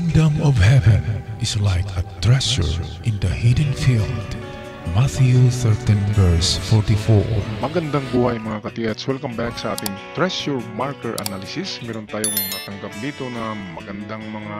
kingdom of heaven is like a treasure in the hidden field. Matthew 13 verse 44. Magandang buhay mga katiyats. Welcome back sa ating treasure marker analysis. Meron tayong natanggap dito na magandang mga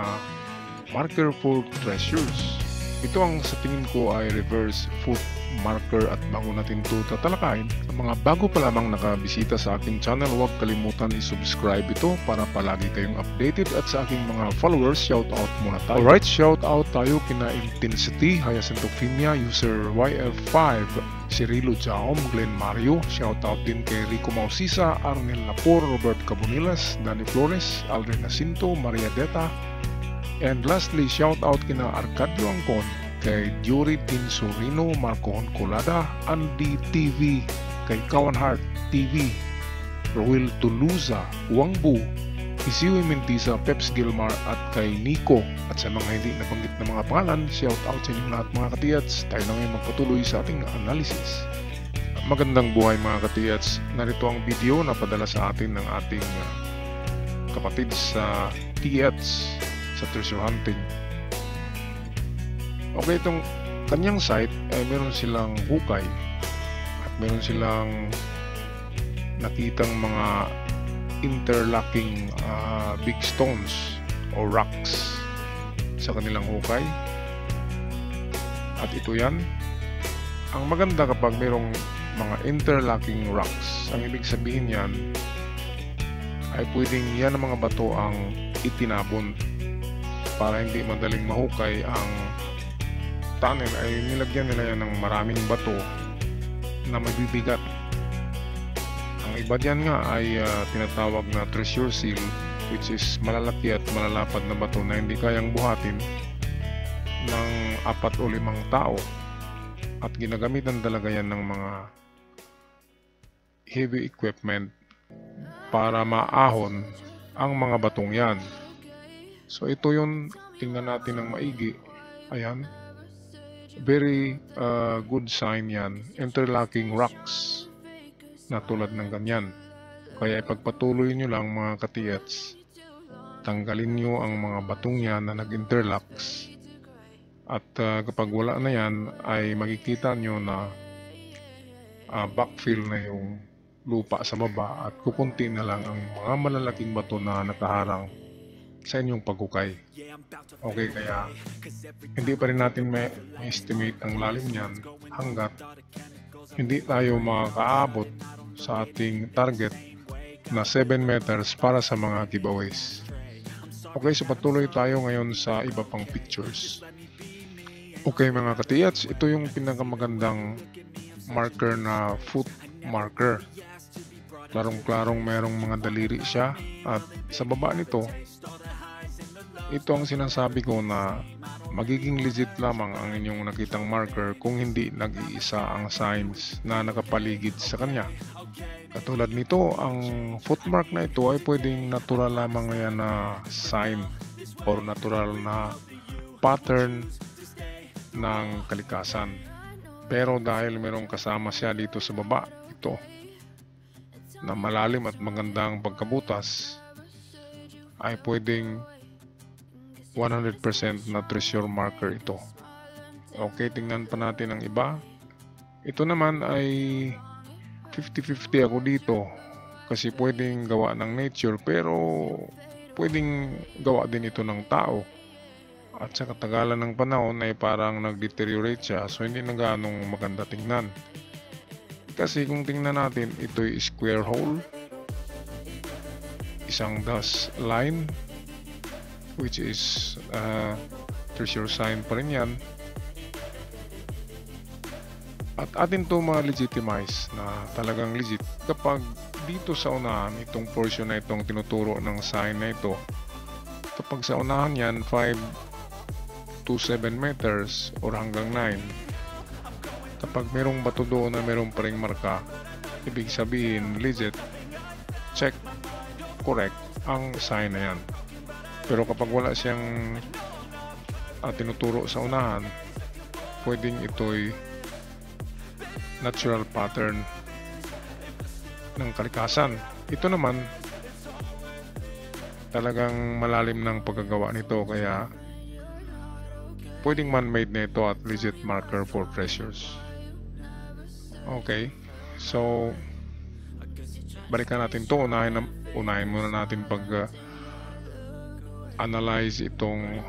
marker for treasures. Ito ang sa tingin ko ay reverse foot marker, at bago natin ito tatalakayin, sa mga bago pa lamang nakabisita sa aking channel, huwag kalimutan i-subscribe ito para palagi kayong updated, at sa aking mga followers, shout out muna tayo. Alright, shout out tayo kina Intensity, Hyacinthophilia, user YF5, Cirilo Jaom, Glenn Mario, shout out din kay Rico Mausisa, Arnel Lapor, Robert Cabonilas, Danny Flores, Aldrin Jacinto, Maria Deta, and lastly, shout out kina Arcadio Angkon, kay Yuri Dinsurino, Marco Honcolada, Andy TV, kay Kawan Heart TV, Roel Tuluza, Wangbu, Isiwi Mentisa, Peps Gilmar, at kay Nico. At sa mga hindi nabanggit na mga pangalan, shout out sa inyong lahat mga katiyats. Tayo na ngayon magpatuloy sa ating analysis. Magandang buhay mga katiyats. Narito ang video na padala sa atin ng ating kapatid sa TH sa treasure hunting. Okay, itong kanyang site ay meron silang hukay at meron silang nakitang mga interlocking big stones or rocks sa kanilang hukay, at ito yan. Ang maganda kapag merong mga interlocking rocks, ang ibig sabihin yan ay pwedeng yan ang mga bato ang itinabon para hindi madaling mahukay ang tunnel. Ay nilagyan nila yan ng maraming bato na mabibigat. Ang iba diyan nga ay tinatawag na treasure seal, which is malalaki at malalapad na bato na hindi kayang buhatin ng 4 o 5 tao, at ginagamitan talaga yan ng mga heavy equipment para maahon ang mga batong yan. So ito yun, tingnan natin ng maigi. Ayan, very good sign yan, interlocking rocks na tulad ng ganyan. Kaya ipagpatuloy nyo lang mga katiyats, tanggalin nyo ang mga batong yan na nag-interlocks, at kapag wala na yan ay makikita nyo na backfill na yung lupa sa baba, at kukunti na lang ang mga malalaking bato na nakaharang sa inyong paghukay. Okay, kaya hindi pa rin natin may estimate ang lalim niyan hanggat hindi tayo makakaabot sa ating target na 7 meters para sa mga giveaways. Okay, so patuloy tayo ngayon sa iba pang pictures. Okay mga katiyats, ito yung pinakamagandang marker na foot marker. Klarong-klarong merong mga daliri siya, at sa baba nito, ito ang sinasabi ko na magiging legit lamang ang inyong nakitang marker kung hindi nag-iisa ang signs na nakapaligid sa kanya. Katulad nito, ang footmark na ito ay pwedeng natural lamang yan na sign or natural na pattern ng kalikasan. Pero dahil merong kasama siya dito sa baba, ito, na malalim at magandang pagkabutas, ay pwedeng 100% na treasure marker ito. Okay, tingnan pa natin ang iba. Ito naman ay 50-50 ako dito, kasi pwedeng gawa ng nature pero pwedeng gawa din ito ng tao, at sa katagalan ng panahon ay parang nag-deteriorate siya, so hindi na ganong maganda tingnan. Kasi kung tingnan natin, ito'y square hole, isang dust line, which is treasure sign pa rin yan, at atin to ma-legitimize na talagang legit kapag dito sa unahan, itong portion na itong tinuturo ng sign na ito, kapag sa unahan yan 5 to 7 meters or hanggang 9, kapag merong bato doon na merong paring marka, ibig sabihin legit, check, correct ang sign na yan. Pero kapag wala siyang tinuturo sa unahan, pwedeng ito'y natural pattern ng kalikasan. Ito naman talagang malalim ng pagkagawa nito, kaya pwedeng man-made na ito at legit marker for treasures. Okay, so balikan natin to. Unahin muna natin analyze itong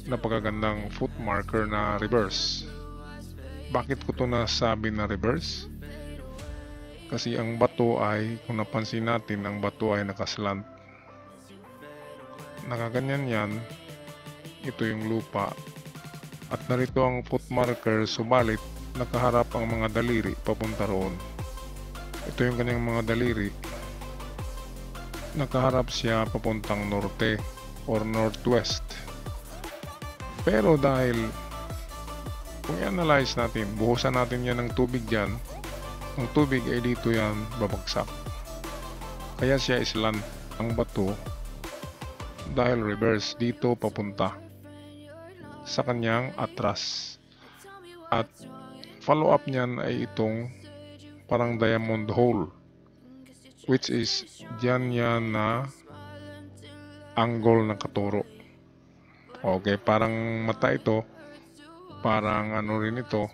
napakagandang foot marker na reverse. Bakit ko to nasabi na reverse? Kasi ang bato ay, kung napansin natin, ang bato ay nakaslant. Nakaganyan yan. Ito yung lupa. At narito ang foot marker, subalit nakaharap ang mga daliri papunta roon. Ito yung kanyang mga daliri. Nakaharap siya papuntang norte or northwest. Pero dahil kung i-analyze natin, buhusan natin yan ng tubig dyan, ang tubig ay dito yan babagsak. Kaya siya islant ang bato dahil reverse dito papunta sa kanyang atras. At follow up niyan ay itong parang diamond hole, which is dyan yan na angle ng katuro. Okay, parang mata ito, parang ano rin ito,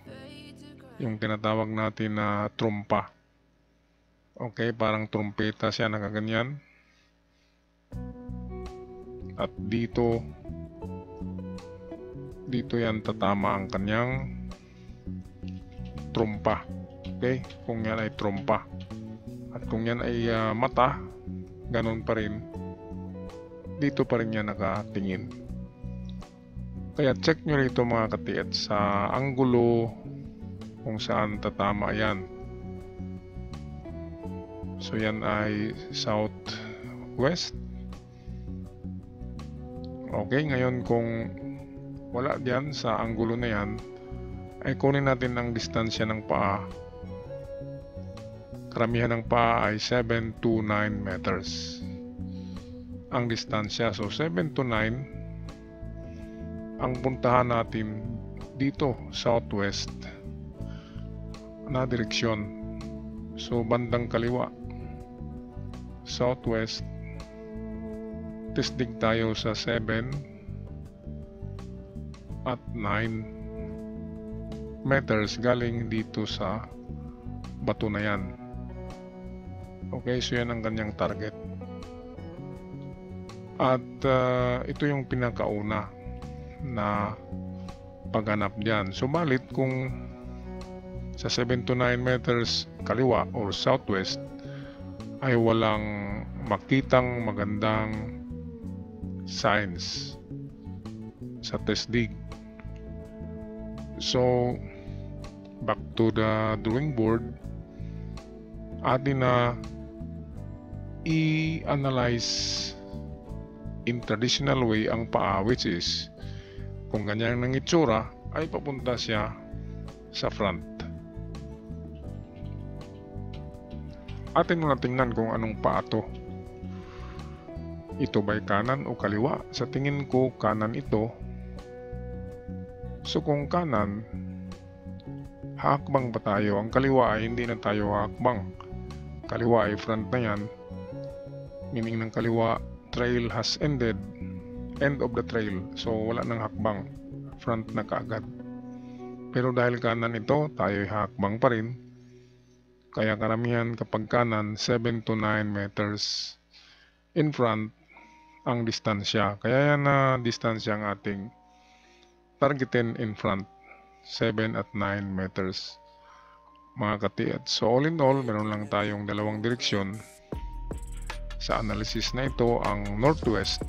yung tinatawag natin na trompa. Okay, parang trompeta siya, nakaganyan. At dito yan tatama ang kanyang trompa. Okay, kung yan ay trompa. At kung yan ay mata, ganun pa rin. Dito pa rin yan nakatingin. Kaya check nyo rito mga katiet sa anggulo kung saan tatama yan. So yan ay southwest. Okay, ngayon kung wala diyan sa anggulo na yan, ay kunin natin ang distansya ng paa. Karamihan ng paa ay 7 to 9 meters ang distansya. So 7 to 9 ang puntahan natin dito, southwest na direksyon. So bandang kaliwa, southwest. Tisdig tayo sa 7 at 9 meters galing dito sa bato na yan. Okay, so yan ang kanyang target. At ito yung pinakauna na paghanap diyan. Subalit kung sa 7 to 9 meters kaliwa or southwest ay walang makitang magandang signs sa testig. So back to the drawing board, atin na i-analyze in traditional way ang paa, which is kung ganyan ng itsura ay papunta siya sa front. Atin muna tingnan kung anong paa to. Ito ba'y kanan o kaliwa? Sa tingin ko kanan ito. So kung kanan, hakbang ba tayo? Ang kaliwa ay hindi na tayo hakbang. Kaliwa ay front na yan. Meaning ng kaliwa, trail has ended. End of the trail. So wala nang hakbang. Front na kaagad. Pero dahil kanan ito, tayo ay hakbang pa rin. Kaya karamihan kapag kanan, 7 to 9 meters in front ang distansya. Kaya yan na distansya ang ating targetin in front. 7 at 9 meters mga katiat. So all in all, meron lang tayong dalawang direksyon sa analysis na ito, ang northwest,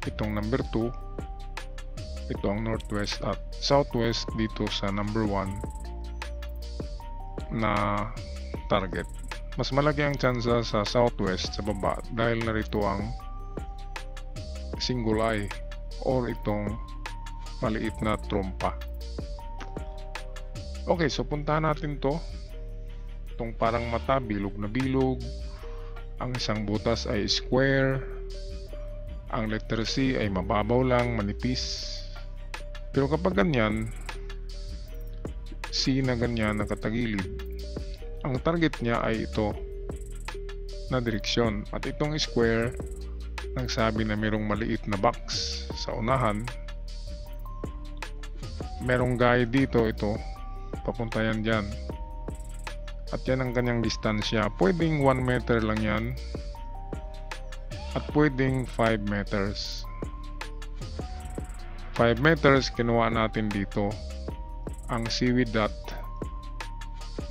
itong number 2, ito ang northwest, at southwest dito sa number 1 na target. Mas malaki ang tsansa sa southwest sa baba dahil narito ang single eye or itong maliit na trompa. Okay, so puntahan natin to. Itong parang mata, bilog na bilog. Ang isang butas ay square. Ang letter C ay mababaw lang, manipis. Pero kapag ganyan, C na ganyan nakatagilid, ang target niya ay ito na direksyon. At itong square, nagsabi na mayroong maliit na box sa unahan. merong guide dito, ito papunta yan dyan, at yan ang kanyang distansya. Pwedeng 1 meter lang yan at pwedeng 5 meters. 5 meters kinuha natin dito. Ang seaweed dot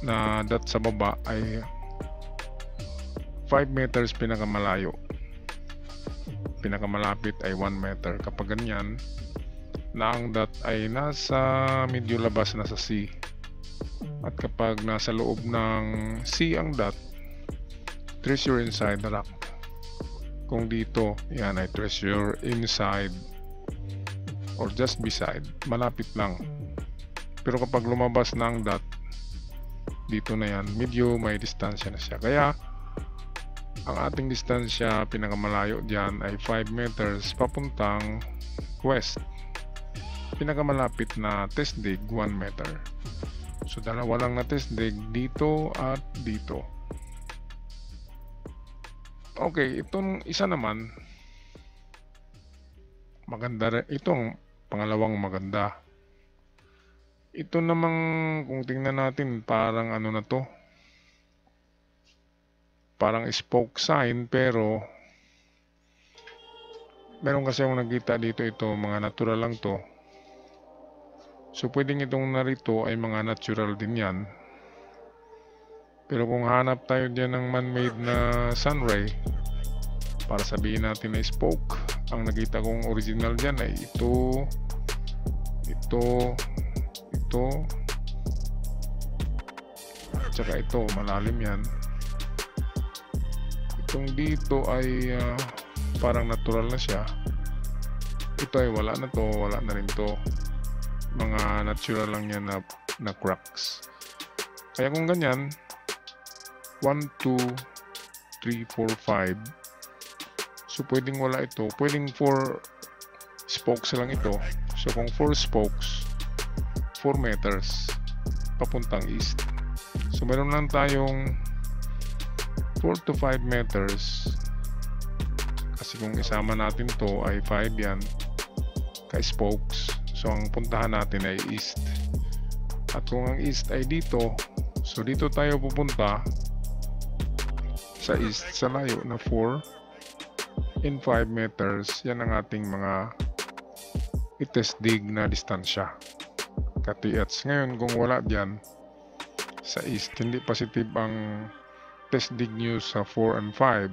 na dot sa baba ay 5 meters pinakamalayo. Pinakamalapit ay 1 meter. Kapag ganyan na ang dot ay nasa medyo labas na sa sea, at kapag nasa loob ng sea ang dot, treasure inside the rock. Kung dito, yan ay treasure inside or just beside, malapit lang. Pero kapag lumabas na ang dot, dito na yan, medyo may distansya na siya. Kaya ang ating distansya pinakamalayo dyan ay 5 meters papuntang west. Pinakamalapit na test dig 1 meter. So dalawa lang na test dig dito at dito. Okay, itong isa naman maganda rin. Itong pangalawang maganda. Ito namang kung tingnan natin, parang ano na to, parang spoke sign, pero meron kasi akong nakita dito, ito mga natural lang to. So pwedeng itong narito ay mga natural din yan. Pero kung hanap tayo dyan ng man-made na sunray, para sabihin natin na spoke, ang nakita kong original dyan ay ito, tsaka ito, malalim yan. Itong dito ay parang natural na siya. Ito ay wala na to, wala na rin to. Mga natural lang yan na cracks. Kaya kung ganyan, 1, 2, 3, 4, 5. So pwedeng wala ito. Pwedeng 4 spokes lang ito. So kung 4 spokes, 4 meters papuntang east. So meron lang tayong 4 to 5 meters. Kasi kung isama natin to ay 5 yan ka spokes. So ang puntahan natin ay east. At kung ang east ay dito, so dito tayo pupunta sa east sa layo na 4 and 5 meters. Yan ang ating mga i-test dig na distansya. Katiats. Ngayon kung wala dyan sa east, hindi positive ang test dig nyo sa 4 and 5.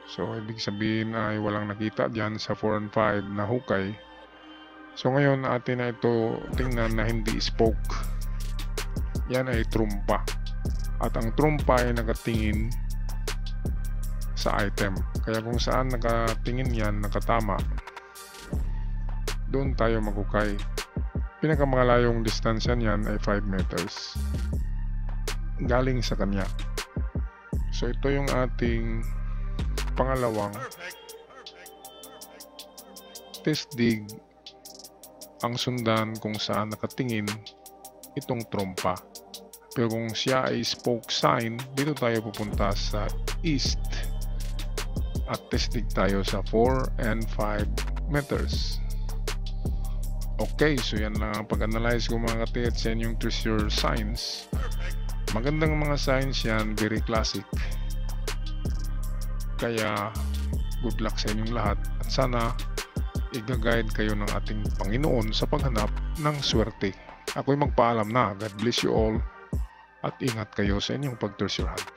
So ibig sabihin ay walang nakita dyan sa 4 and 5 na hukay. So ngayon atin na ito tingnan na hindi spoke. Yan ay trumpa. At ang trumpa ay nakatingin sa item. Kaya kung saan nakatingin yan, nakatama, doon tayo maghukay. Pinakamalayong distansya niyan ay 5 meters. Galing sa kanya. So ito yung ating pangalawang test dig. Ang sundan kung saan nakatingin itong trompa. Pero kung siya ay spoke sign, dito tayo pupunta sa east at test dig tayo sa 4 and 5 meters. Okay, so yan lang ang pag-analyze ko mga katiet sa inyong treasure signs. Magandang mga signs yan, very classic. Kaya good luck sa inyong lahat at sana i-guide kayo ng ating Panginoon sa paghanap ng swerte. Ako'y magpaalam na. God bless you all at ingat kayo sa inyong pag-treasure hunt.